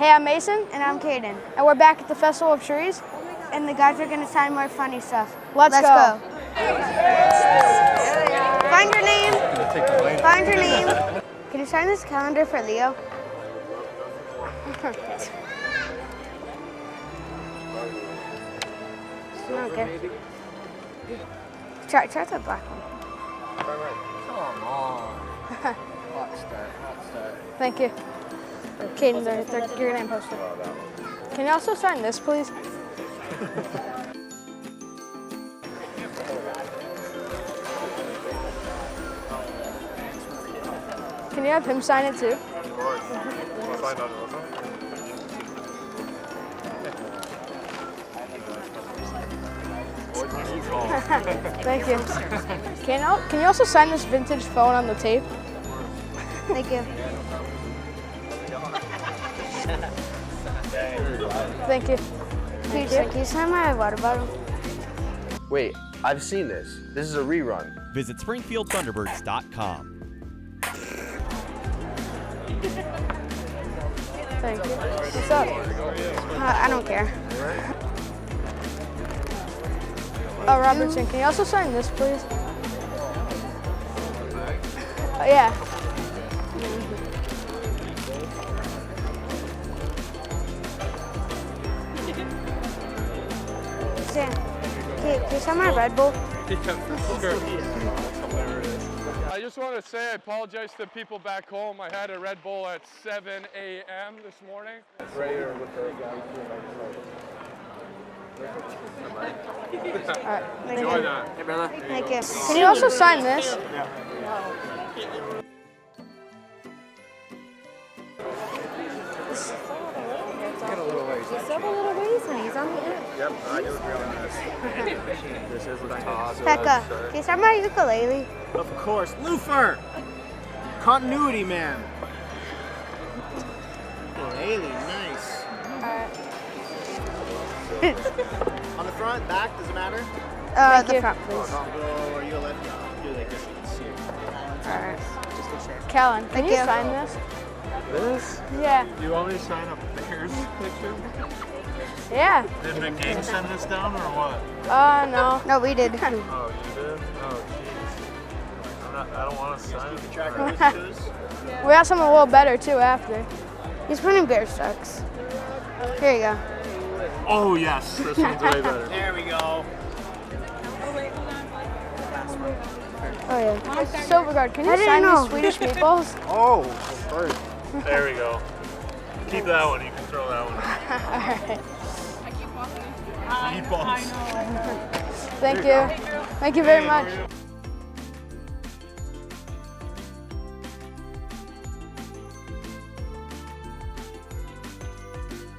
Hey, I'm Mason. And I'm Caden. And we're back at the Festival of Trees. And the guys are going to sign more funny stuff. Let's go. Find your name. Find your name. Can you sign this calendar for Leo? Okay. Try the black one. Come on. Hot start. Thank you. Caden, your name posted. Can you also sign this, please? Can you have him sign it too? Of course. Sign on it also. Thank you. Can you also sign this vintage phone on the tape? Thank you. Thank you. Can you sign my water bottle? Wait, I've seen this. This is a rerun. Visit SpringfieldThunderbirds.com. Thank you. What's up? I don't care. Oh, Robertson, can you also sign this, please? Oh, yeah. Sam, can you sign my Red Bull? I just want to say I apologize to the people back home. I had a Red Bull at 7 a.m. this morning. All right. Enjoy that. Hey, brother. Thank you. Can you also sign this? Get a little ways. Several little ways when he's on the end. Yep, I do agree on this. This is what Becca, can you sign my ukulele? Of course. Lufer! Continuity man. Ukulele, nice. On the front, back, does it matter? The you. front, please. Oh, are you a lefty? Do like this, you can see it. Alright. Just to share. Callin, can Thank you you. sign this? This? Yeah. Do you want me to sign a Bears picture? Yeah. Did the gang send this down or what? No. No, we did. Oh, you did? Oh, jeez. I don't want to sign Keep it. track of those shoes. We got something a little better, too, after. He's putting bear sucks. Here you go. Oh, yes. This one's way better. There we go. Oh, yeah. Silverguard, can I you didn't sign know. these Swedish meatballs? Oh, first. There we go. Keep that one. You can throw that one. All right. Meatballs. Thank you. Thank you very much.